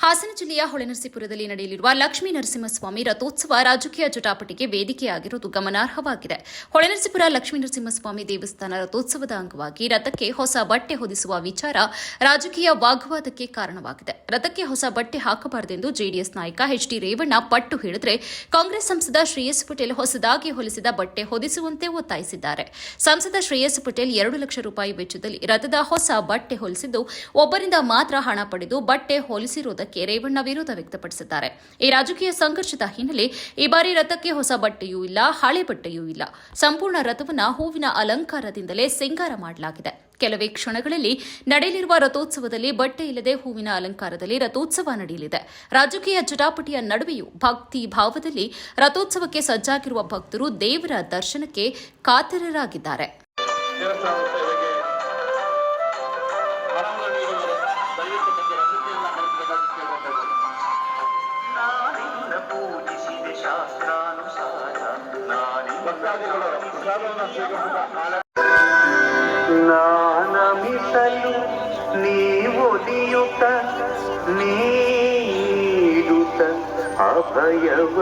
ಹಾಸನ ಜಿಲ್ಲೆಯ ಹೊಳೆನರಸೀಪುರದಲ್ಲಿ ನಡೆಯಲಿರುವ ಲಕ್ಷ್ಮೀ ನರಸಿಂಹಸ್ವಾಮಿ ರಥೋತ್ಸವ ರಾಜಕೀಯ ಜಟಾಪಟಿಗೆ ವೇದಿಕೆಯಾಗಿರುವುದು ಗಮನಾರ್ಹವಾಗಿದೆ. ಹೊಳೆನರಸೀಪುರ ಲಕ್ಷ್ಮೀ ನರಸಿಂಹಸ್ವಾಮಿ ದೇವಸ್ಥಾನ ರಥೋತ್ಸವದ ಅಂಗವಾಗಿ ರಥಕ್ಕೆ ಹೊಸ ಬಟ್ಟೆ ಹೊದಿಸುವ ವಿಚಾರ ರಾಜಕೀಯ ವಾಗ್ವಾದಕ್ಕೆ ಕಾರಣವಾಗಿದೆ. ರಥಕ್ಕೆ ಹೊಸ ಬಟ್ಟೆ ಹಾಕಬಾರದೆಂದು ಜೆಡಿಎಸ್ ನಾಯಕ ಎಚ್.ಡಿ. ರೇವಣ್ಣ ಪಟ್ಟು ಹಿಡಿದರೆ ಕಾಂಗ್ರೆಸ್ ಸಂಸದ ಶ್ರೇಯಸ್ ಪಟೇಲ್ ಹೊಸದಾಗಿ ಹೊಲಿಸಿದ ಬಟ್ಟೆ ಹೊದಿಸುವಂತೆ ಒತ್ತಾಯಿಸಿದ್ದಾರೆ. ಸಂಸದ ಶ್ರೇಯಸ್ ಪಟೇಲ್ 2 ಲಕ್ಷ ರೂಪಾಯಿ ವೆಚ್ಚದಲ್ಲಿ ರಥದ ಹೊಸ ಬಟ್ಟೆ ಹೊಲಿಸಿದ್ದು, ಒಬ್ಬರಿಂದ ಮಾತ್ರ ಹಣ ಪಡೆದು ಬಟ್ಟೆ ಹೊಲಿಸಿರುವುದಕ್ಕೆ ರೇವಣ್ಣ ವಿರೋಧ ವ್ಯಕ್ತಪಡಿಸಿದ್ದಾರೆ. ಈ ರಾಜಕೀಯ ಸಂಘರ್ಷದ ಹಿನ್ನೆಲೆ ಈ ಬಾರಿ ರಥಕ್ಕೆ ಹೊಸ ಬಟ್ಟೆಯೂ ಇಲ್ಲ, ಹಳೆ ಬಟ್ಟೆಯೂ ಇಲ್ಲ. ಸಂಪೂರ್ಣ ರಥವನ್ನು ಹೂವಿನ ಅಲಂಕಾರದಿಂದಲೇ ಸಿಂಗಾರ ಮಾಡಲಾಗಿದೆ. ಕೆಲವೇ ಕ್ಷಣಗಳಲ್ಲಿ ನಡೆಯಲಿರುವ ರಥೋತ್ಸವದಲ್ಲಿ ಬಟ್ಟೆ ಇಲ್ಲದೆ ಹೂವಿನ ಅಲಂಕಾರದಲ್ಲಿ ರಥೋತ್ಸವ ನಡೆಯಲಿದೆ. ರಾಜಕೀಯ ಜಟಾಪಟಿಯ ನಡುವೆಯೂ ಭಕ್ತಿ ಭಾವದಲ್ಲಿ ರಥೋತ್ಸವಕ್ಕೆ ಸಜ್ಜಾಗಿರುವ ಭಕ್ತರು ದೇವರ ದರ್ಶನಕ್ಕೆ ಕಾತರರಾಗಿದ್ದಾರೆ. ನಾನಮಿಸಲು ನೀವೊಲಿಯುತ್ತ ನೀಡುತ್ತ ಅಭಯವ